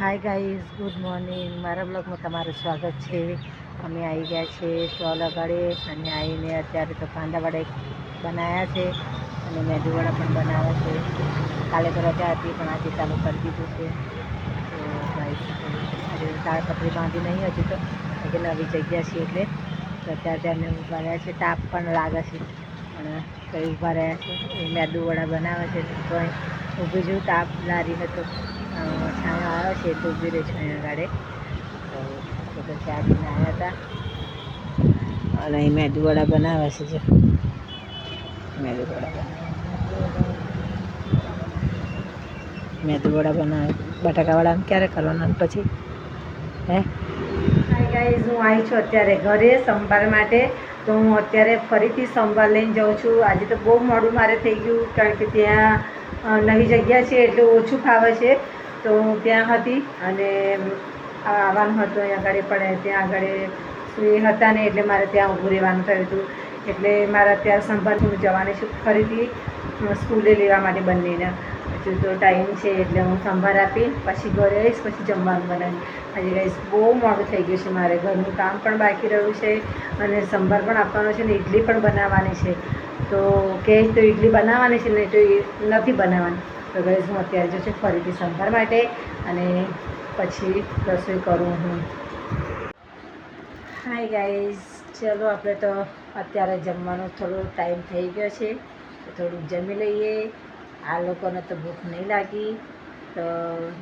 Hi guys, good morning. મારા બ્લોગમાં તમારું સ્વાગત છે. અમે આવી ગયા છીએ સ્ટોલ આગળ અને આવીને અત્યારે તો કાંદાવડા બનાવ્યા છે અને મેદુવડા પણ બનાવ્યા છે. કાલે તો રજા હતી પણ આજે ચાલુ કરી દીધું છે. તો ગાઈઝ આજે તાળપત્રી બાંધી નહીં હજુ તો કે નવી જગ્યા છે એટલે અત્યારે અમે ઊભા રહ્યા છે. તાપ પણ લાગે છે પણ કંઈ ઊભા રહ્યા છે. મેદુવડા બનાવે છે તો ઊભી જેવું તાપ લારી હતો છાંયો આવ્યો છે તો ઊભી રહી છે અહીંયા ગાડે. તો ચા પીને આવ્યા હતા અને અહીં મેદુવડા બનાવે છે. જો મેદુવડા બનાવે. બટાકાવાળા ક્યારે કરવાના પછી હે? હાય ગાઈઝ, હું આવી છું અત્યારે ઘરે સંભાર માટે. તો હું અત્યારે ફરીથી સંભાર લઈને જાઉં છું. આજે તો બહુ મોડું મારે થઈ ગયું કારણ કે ત્યાં નવી જગ્યા છે એટલે ઓછું ફાવે છે. તો હું ત્યાં હતી અને આવવાનું હતું અહીંયા આગળ પણ ત્યાં આગળ એ હતા ને એટલે મારે ત્યાં ઊભું રહેવાનું થયું હતું. એટલે મારે અત્યારે સંભાર હું જવાની છું ફરીથી સ્કૂલે લેવા માટે બંનેને. હજુ તો ટાઈમ છે એટલે હું સંભાર આપી પછી ઘરે આવીશ, પછી જમવાનું બનાવી. આજે ગાઈસ બહુ મોડું થઈ ગયું છે. મારે ઘરનું કામ પણ બાકી રહ્યું છે અને સંભાર પણ આપવાનો છે ને ઇડલી પણ બનાવવાની છે. તો કે તો ઇડલી બનાવવાની છે ને તો નથી બનાવવાની. તો ગાઈસ હું અત્યારે જો છે ફરીથી સંભાર માટે અને પછી રસોઈ કરું હું. હાય ગાઈઝ, ચલો આપણે તો અત્યારે જમવાનો થોડો ટાઈમ થઈ ગયો છે તો થોડુંક જમી લઈએ. આ લોકોને તો ભૂખ નહીં લાગી તો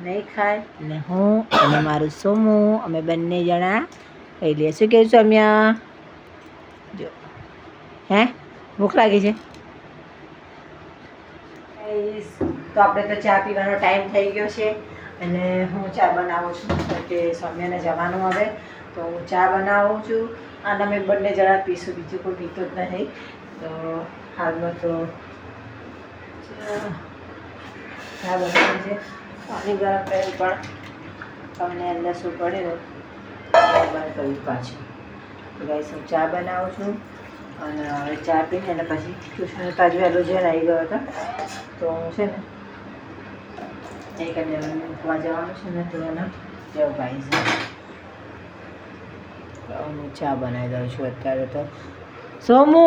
નહીં ખાય ને હું અને મારું સોમું અમે બંને જણા ખાઈ લઈએ. શું કહેવું સોમ્યા? જો હે ભૂખ લાગી છે? તો આપણે તો ચા પીવાનો ટાઈમ થઈ ગયો છે અને હું ચા બનાવું છું કે સૌમ્યાને જવાનું હવે. તો હું ચા બનાવું છું અને અમે બંને જણા પીશું, બીજું કોઈ પીતો જ નહીં. તો હાલમાં તો ચા બનાવી છે. પાણી ગરમ કર્યું પણ તમને અંદર શું પડે ને બંધ કર્યું પાછું. તો ગાઈસ હું ચા બનાવું છું અને હવે ચા પીને અને પછી ટ્યુશન તાજ વહેલો જઈને આવી ગયો હતો તો હું છે ને એક મૂકવા જવાનું છે ને તો એને જવું ગાઈસ. હું ચા બનાવી દઉં છું અત્યારે તો. સોમુ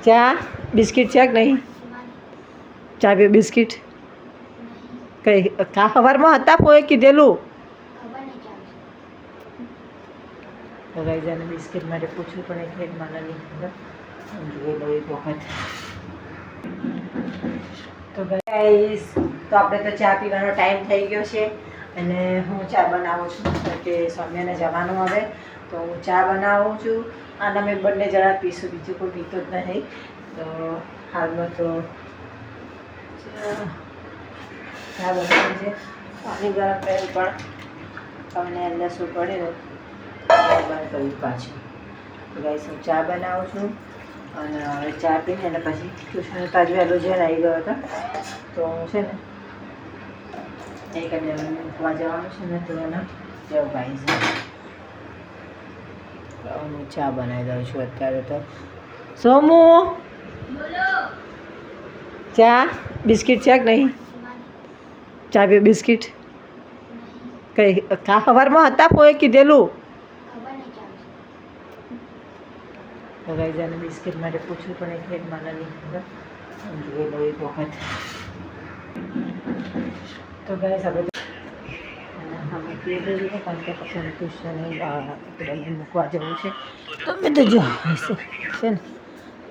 ચા બિસ્કિટ છે કે નહીં? ચા પી બિસ્કિટ કઈ સવારમાં હતા કોઈ કીધેલું? તો ગાઈસ આને બિસ્કિટ માટે પૂછવું પણ એટલે મને નહીં ખબર. જોઈ લો એક વખત. તો ગાઈસ તો આપણે તો ચા પીવાનો ટાઈમ થઈ ગયો છે અને હું ચા બનાવું છું કે સૌમ્યાને જવાનું હવે. તો હું ચા બનાવું છું અને અમે બંને જણા પીશું, બીજું કોઈ પીતો જ નહીં. તો હાલમાં તો ચા બનાવી છે. પાણી ગરમ કર્યું પણ તમને અંદર શું પડે ને બંધ કર્યું પાછું. તો ગાઈસ હું ચા બનાવું છું અને હવે ચા પીને અને પછી ટ્યુશન તાજ વહેલો જઈને આવી ગયો હતો તો હું છે ને એક મૂકવા જવાનું છે ને તો એને જવું ગાઈસ. હું ચા બનાવી દઉં છું અત્યારે તો. સોમુ ચા બિસ્કિટ છે કે નહીં? ચા પી બિસ્કિટ કઈ સવારમાં હતા કોઈ કીધેલું? તો ગાઈસ આને બિસ્કિટ માટે પૂછવું પણ એટલે મને નહીં ખબર. જોઈ લો એક વખત. તો ગાઈસ આપણે અમે કીધું છે કારણ કે પછી ટ્યુશન મૂકવા જવું છે તો અમે તો જો છે ને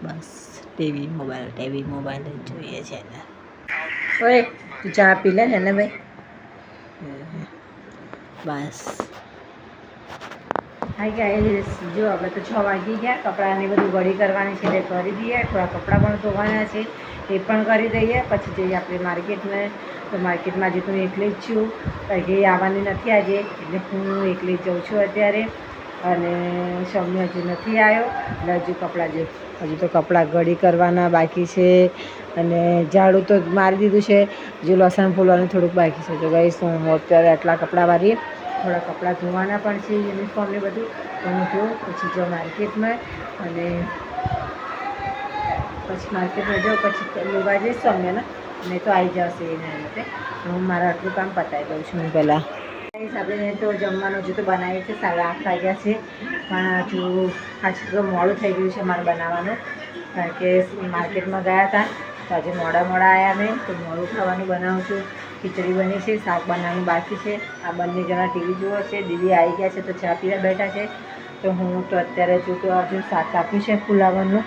બસ ટીવી મોબાઈલ જ જોઈએ છે ને. ઓય તું ચા પી લે ને ભાઈ બસ. હાય ગાઈસ, જો આપણે તો 6 વાગી ગયા. કપડાને બધું ઘડી કરવાની છે એટલે કરી દઈએ. થોડા કપડાં પણ ધોવાના છે એ પણ કરી દઈએ. પછી જઈએ આપણે માર્કેટમાં. તો માર્કેટમાં હજી તો હું એકલી જ છું કારણ કે આવવાની નથી આજે એટલે હું એકલી જ જાઉં છું અત્યારે. અને સૌમ્ય હજુ નથી આવ્યો એટલે હજુ તો કપડાં ઘડી કરવાના બાકી છે અને ઝાડું તો મારી દીધું છે. હજુ લસણ ફોલવાનું થોડુંક બાકી છે. તો ગાઈસ હું અત્યારે આટલા કપડાં વાળીએ. થોડા કપડાં ધોવાના પણ છે, યુનિફોર્મને બધું. તો હું ધોઉં પછી જાઉં માર્કેટમાં અને પછી માર્કેટમાં જાઉં પછી લેવા જઈશ સૌમ્યાને મેં તો આવી જશે એના માટે હું મારા આટલું કામ પતાવી દઉં છું હું પહેલાં. આપણે તો જમવાનું હજુ તો બનાવ્યું છે 8:30 વાગ્યા છે પણ હજુ આજે તો મોડું થઈ ગયું છે મારે બનાવવાનું કારણ કે માર્કેટમાં ગયા હતા તો આજે મોડા આવ્યા મેં તો મોડું ખાવાનું બનાવું છું. ખીચડી બની છે, શાક બનાવવાનું બાકી છે. આ બંને જણા ટીવી જુઓ છે, દીદી આવી ગયા છે તો ચા પીવા બેઠા છે. તો હું તો અત્યારે હજુ શાક આપ્યું છે ફુલાવાનું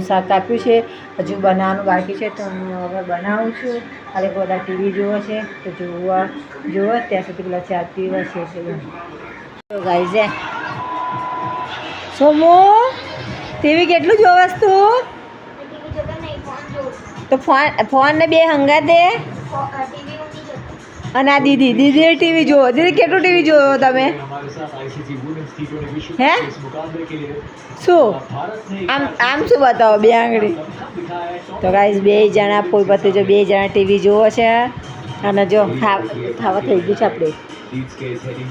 શાક આપ્યું છે હજુ બનાવવાનું બાકી છે તો હું હવે બનાવું છું. અને બધા ટીવી જુઓ છે તો જુઓ ત્યાં સુધી પેલા ચા પીવા છે. તો ગાઈઝ સોમો ટીવી કેટલું જોવસ તું? તો ફોન ને બે હંગા દે. અને આ દીદી ટીવી જુઓ. દીદી કેટલું ટીવી જુઓ તમે? હે શું આમ શું બતાવો બે આંગળી? તો ગાઈઝ બે જણા પોતે જો બે જણા ટીવી જુઓ છે અને જો ખાવા થઈ ગયું છે આપણે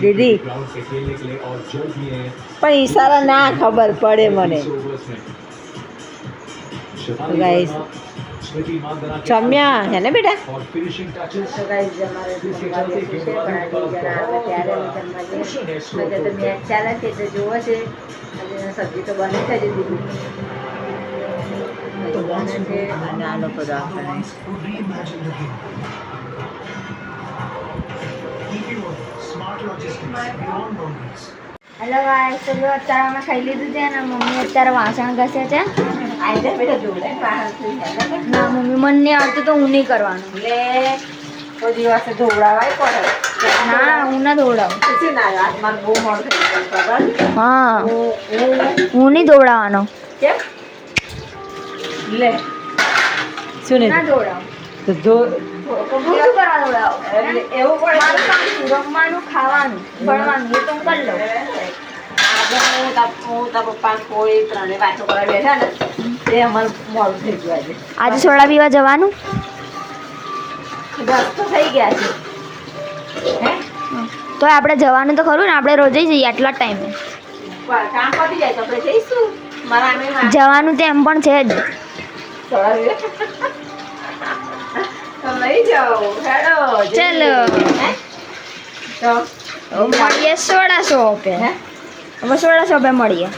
દીદી પણ ઈશારા ના ખબર પડે મને. તો ગાઈઝ જમ્યા હે ને બેટા? તો ગાઈઝ અમારે મેચ ચાલે છે એટલે જુઓ છે. સબ્જી તો બને છે જ દીદી બને છે અને આ લોકો હેલો ગાઈસ, તો જો અત્યારે અમે ખાઈ લીધું છે ને મમ્મી અત્યારે વાસણ ઘસે છે. ના મમ્મી મને નહીં આવતું તો હું નહીં કરવાનું. કોઈ દિવસે ધોવડાવાય પડે. ના હું ના ધોવડાવું. હા હું નહીં ધોવડાવવાનો. કેમ લે શું ના ધોવડાવું. તો હું શું કરવા ધોવડાવું? એવું પડે. મારું કામ શું? રમવાનું, ખાવાનું, ભણવાનું એ તો હું કરી લઉં. હું તારા પપ્પા કોઈ ત્રણે વાતો કરવા બેઠા ને તે અમારું મોડું થઈ ગયું આજે સોડા પીવા જવાનું? દસ તો થઈ ગયા છે. હે તો આપણે જવાનું તો ખરું ને? આપણે રોજે જઈએ આટલા ટાઈમે. કામ પતી જાય તો આપણે જઈશું. મારા અમે જવાનું તો એમ પણ છે જ. તો લઈ જાઓ હેડો ચલો તો મળીએ સોડા શોપે. હવે સોડા શોપે મળીએ.